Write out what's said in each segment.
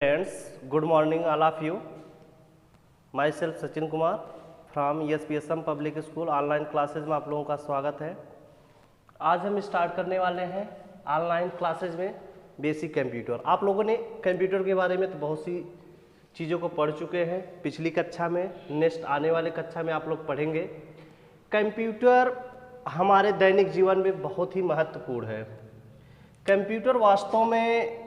Friends, good morning all of you. Myself Sachin Kumar from ESPSM public school online classes में आप लोगों का स्वागत है। आज हम स्टार्ट करने वाले हैं ऑनलाइन क्लासेज में बेसिक कंप्यूटर। आप लोगों ने कंप्यूटर के बारे में तो बहुत सी चीज़ों को पढ़ चुके हैं पिछली कक्षा में, नेक्स्ट आने वाले कक्षा में आप लोग पढ़ेंगे। कंप्यूटर हमारे दैनिक जीवन में बहुत ही महत्वपूर्ण है। कंप्यूटर वास्तव में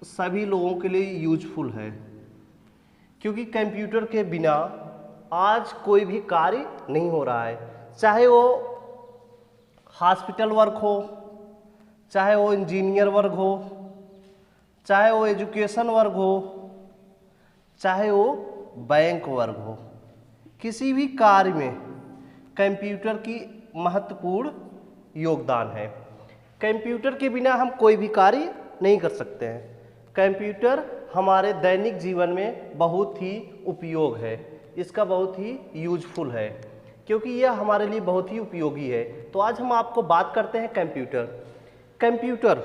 सभी लोगों के लिए यूजफुल है, क्योंकि कंप्यूटर के बिना आज कोई भी कार्य नहीं हो रहा है। चाहे वो हॉस्पिटल वर्क हो, चाहे वो इंजीनियर वर्क हो, चाहे वो एजुकेशन वर्क हो, चाहे वो बैंक वर्क हो, किसी भी कार्य में कंप्यूटर की महत्वपूर्ण योगदान है। कंप्यूटर के बिना हम कोई भी कार्य नहीं कर सकते हैं। कंप्यूटर हमारे दैनिक जीवन में बहुत ही उपयोग है, इसका बहुत ही यूजफुल है, क्योंकि यह हमारे लिए बहुत ही उपयोगी है। तो आज हम आपको बात करते हैं कंप्यूटर। कंप्यूटर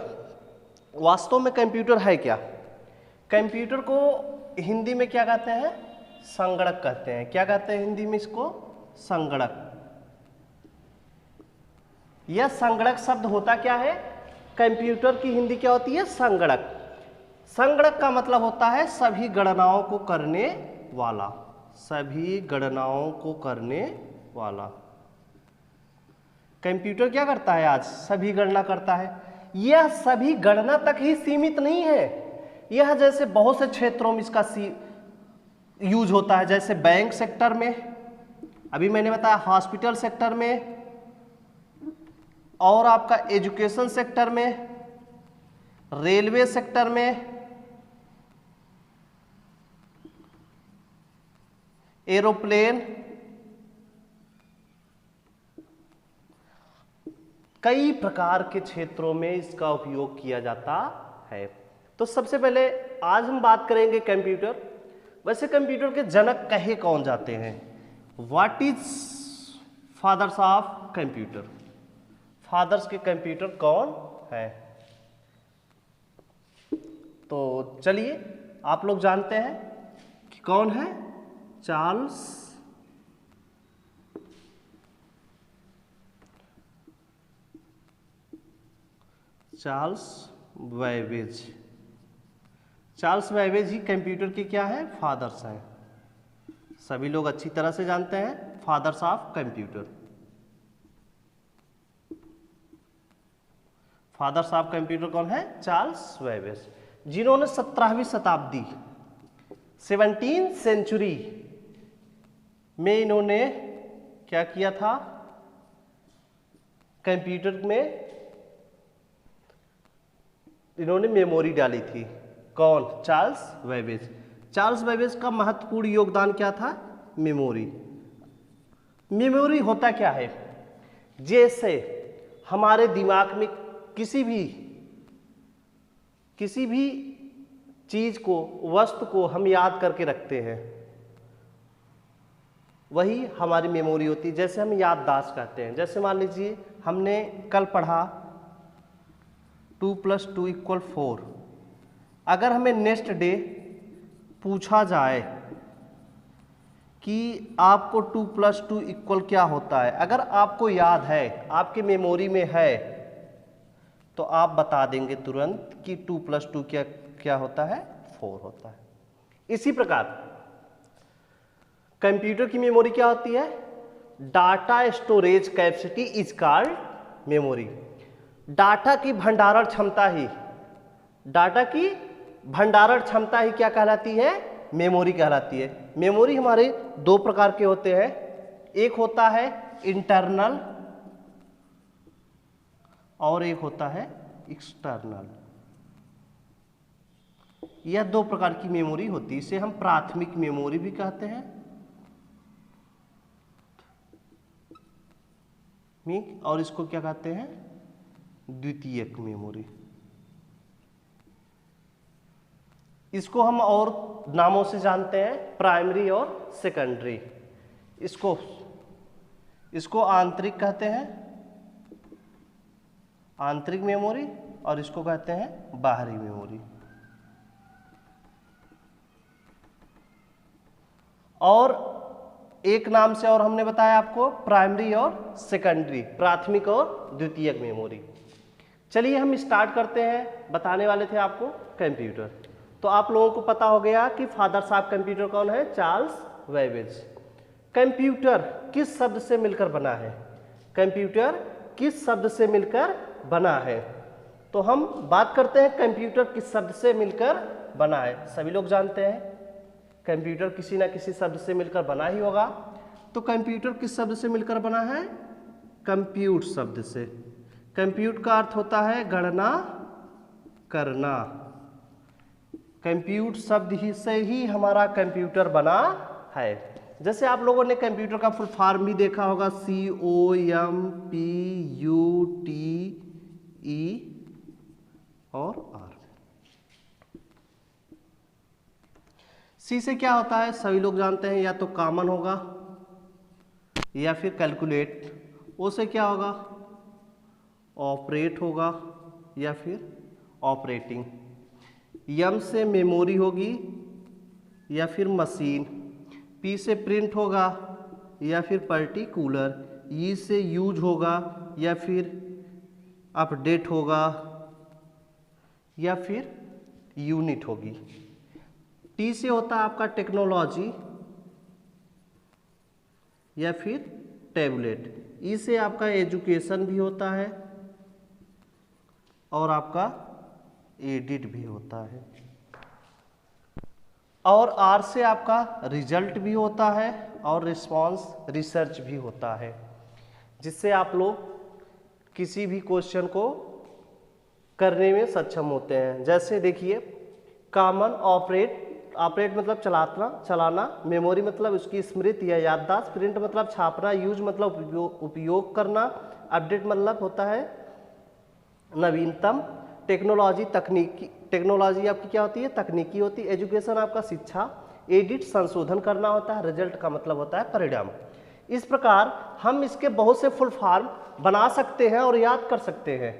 वास्तव में कंप्यूटर है क्या? कंप्यूटर को हिंदी में क्या कहते हैं? संगणक कहते हैं। क्या कहते हैं हिंदी में इसको? संगणक। यह संगणक शब्द होता क्या है? कंप्यूटर की हिंदी क्या होती है? संगणक। संगणक का मतलब होता है सभी गणनाओं को करने वाला, सभी गणनाओं को करने वाला। कंप्यूटर क्या करता है? आज सभी गणना करता है। यह सभी गणना तक ही सीमित नहीं है, यह जैसे बहुत से क्षेत्रों में इसका यूज होता है, जैसे बैंक सेक्टर में, अभी मैंने बताया हॉस्पिटल सेक्टर में, और आपका एजुकेशन सेक्टर में, रेलवे सेक्टर में, एरोप्लेन, कई प्रकार के क्षेत्रों में इसका उपयोग किया जाता है। तो सबसे पहले आज हम बात करेंगे कंप्यूटर। वैसे कंप्यूटर के जनक कहे कौन जाते हैं? What is fathers of computer? Fathers के कंप्यूटर कौन है? तो चलिए आप लोग जानते हैं कि कौन है? Charles Babbage. चार्ल्स बैबेज ही कंप्यूटर के क्या है? फादर्स हैं। सभी लोग अच्छी तरह से जानते हैं fathers of computer. Fathers of computer कौन है? चार्ल्स बैबेज, जिन्होंने 17वीं शताब्दी 17th सेंचुरी में इन्होंने क्या किया था? कंप्यूटर में इन्होंने मेमोरी डाली थी। कौन? Charles Babbage. चार्ल्स बैबेज का महत्वपूर्ण योगदान क्या था? मेमोरी। मेमोरी होता क्या है? जैसे हमारे दिमाग में किसी भी चीज को, वस्तु को हम याद करके रखते हैं, वही हमारी मेमोरी होती है। जैसे हम याददाश्त कहते हैं। जैसे मान लीजिए हमने कल पढ़ा 2 + 2 = 4। अगर हमें नेक्स्ट डे पूछा जाए कि आपको 2 + 2 = क्या होता है, अगर आपको याद है, आपकी मेमोरी में है, तो आप बता देंगे तुरंत कि 2 + 2 क्या होता है? 4 होता है। इसी प्रकार कंप्यूटर की मेमोरी क्या होती है? Data storage capacity is called memory. Data की भंडारण क्षमता ही क्या कहलाती है? मेमोरी कहलाती है। मेमोरी हमारे दो प्रकार के होते हैं। एक होता है इंटरनल और एक होता है एक्सटर्नल। यह दो प्रकार की मेमोरी होती है। इसे हम प्राथमिक मेमोरी भी कहते हैं, और इसको क्या कहते हैं? द्वितीयक मेमोरी। इसको हम और नामों से जानते हैं, प्राइमरी और सेकेंडरी। इसको आंतरिक कहते हैं, आंतरिक मेमोरी, और इसको कहते हैं बाहरी मेमोरी। और एक नाम से और हमने बताया आपको प्राइमरी और सेकेंडरी, प्राथमिक और द्वितीयक मेमोरी। चलिए हम स्टार्ट करते हैं। बताने वाले थे आपको कंप्यूटर। तो आप लोगों को पता हो गया कि फादर साहब कंप्यूटर कौन है, चार्ल्स बेबेज। कंप्यूटर किस शब्द से मिलकर बना है, कंप्यूटर किस शब्द से मिलकर बना है? तो हम बात करते हैं कंप्यूटर किस शब्द से मिलकर बना है। सभी लोग जानते हैं कंप्यूटर किसी ना किसी शब्द से मिलकर बना ही होगा। तो कंप्यूटर किस शब्द से मिलकर बना है, कंप्यूट शब्द से। कंप्यूट का अर्थ होता है गणना करना। कंप्यूट शब्द ही से ही हमारा कंप्यूटर बना है। जैसे आप लोगों ने कंप्यूटर का फुल फॉर्म भी देखा होगा, COMPUTE और R। C से क्या होता है, सभी लोग जानते हैं, या तो कॉमन होगा या फिर कैलकुलेट। O से क्या होगा, ऑपरेट होगा या फिर ऑपरेटिंग। M से मेमोरी होगी या फिर मशीन। P से प्रिंट होगा या फिर पर्टिकुलर। E से यूज होगा या फिर अपडेट होगा या फिर यूनिट होगी। T से होता है आपका टेक्नोलॉजी या फिर टैबलेट। E से आपका एजुकेशन भी होता है और आपका एडिट भी होता है। और R से आपका रिजल्ट भी होता है और रिस्पॉन्स रिसर्च भी होता है, जिससे आप लोग किसी भी क्वेश्चन को करने में सक्षम होते हैं। जैसे देखिए, कॉमन, ऑपरेट, ऑपरेट मतलब चलाना, मेमोरी मतलब उसकी स्मृति या याददाश्त, प्रिंट मतलब छापना, यूज मतलब उपयोग करना, अपडेट मतलब होता है नवीनतम, टेक्नोलॉजी तकनीकी, टेक्नोलॉजी आपकी क्या होती है, तकनीकी होती है, एजुकेशन आपका शिक्षा, एडिट संशोधन करना होता है, रिजल्ट का मतलब होता है परिणाम। इस प्रकार हम इसके बहुत से फुल फॉर्म बना सकते हैं और याद कर सकते हैं।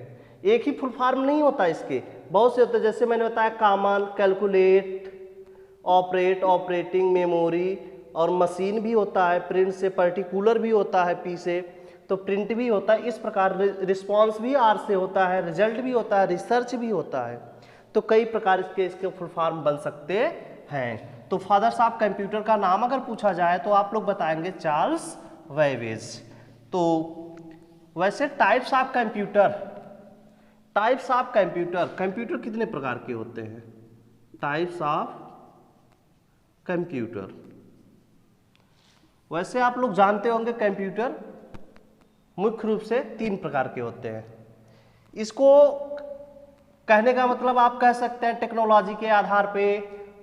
एक ही फुल फॉर्म नहीं होता, इसके बहुत से होते हैं। जैसे मैंने बताया common, calculate, operate, operating, memory और मशीन भी होता है। प्रिंट से पर्टिकुलर भी होता है, P से तो प्रिंट भी होता है। इस प्रकार रिस्पॉन्स भी R से होता है, रिजल्ट भी होता है, रिसर्च भी होता है। तो कई प्रकार इसके फुल फॉर्म बन सकते हैं। तो फादर साहब कंप्यूटर का नाम अगर पूछा जाए तो आप लोग बताएंगे चार्ल्स बेबेज। तो वैसे types of computer, types of computer, computer कितने प्रकार के होते हैं, टाइप्स ऑफ कंप्यूटर। वैसे आप लोग जानते होंगे कंप्यूटर मुख्य रूप से 3 प्रकार के होते हैं। इसको कहने का मतलब आप कह सकते हैं टेक्नोलॉजी के आधार पे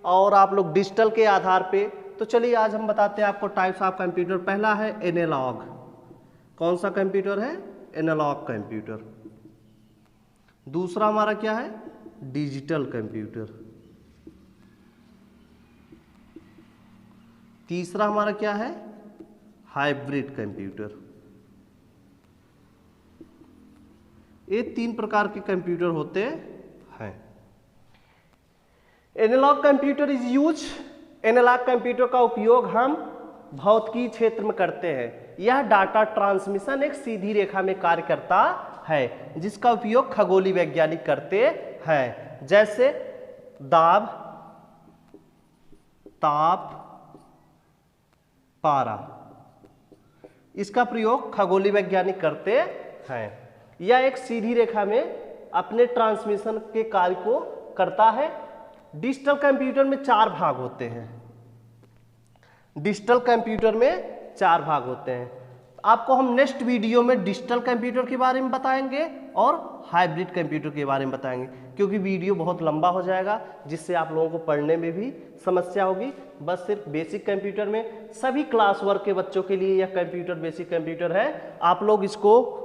और आप लोग डिजिटल के आधार पे। तो चलिए आज हम बताते हैं आपको टाइप्स ऑफ कंप्यूटर। पहला है एनालॉग। कौन सा कंप्यूटर है, एनालॉग कंप्यूटर। दूसरा हमारा क्या है, डिजिटल कंप्यूटर। तीसरा हमारा क्या है, हाइब्रिड कंप्यूटर। ये 3 प्रकार के कंप्यूटर होते हैं। Analogue computer is use, analogue computer का उपयोग हम भौतिकी क्षेत्र में करते हैं। यह डाटा ट्रांसमिशन एक सीधी रेखा में कार्य करता है, जिसका उपयोग खगोलीय वैज्ञानिक करते हैं। जैसे दाब, ताप, पारा, इसका प्रयोग खगोलीय वैज्ञानिक करते हैं। यह एक सीधी रेखा में अपने ट्रांसमिशन के कार्य को करता है। डिजिटल कंप्यूटर में 4 भाग होते हैं। डिजिटल कंप्यूटर में 4 भाग होते हैं। आपको हम नेक्स्ट वीडियो में डिजिटल कंप्यूटर के बारे में बताएंगे और हाइब्रिड कंप्यूटर के बारे में बताएंगे, क्योंकि वीडियो बहुत लंबा हो जाएगा, जिससे आप लोगों को पढ़ने में भी समस्या होगी। बस सिर्फ बेसिक कंप्यूटर में सभी क्लास वर्क के बच्चों के लिए यह कंप्यूटर बेसिक कंप्यूटर है। आप लोग इसको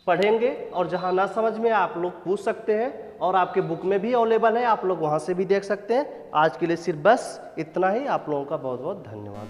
पढ़ेंगे और जहां ना समझ में आप लोग पूछ सकते हैं, और आपके बुक में भी अवेलेबल है, आप लोग वहां से भी देख सकते हैं। आज के लिए सिर्फ बस इतना ही। आप लोगों का बहुत बहुत धन्यवाद।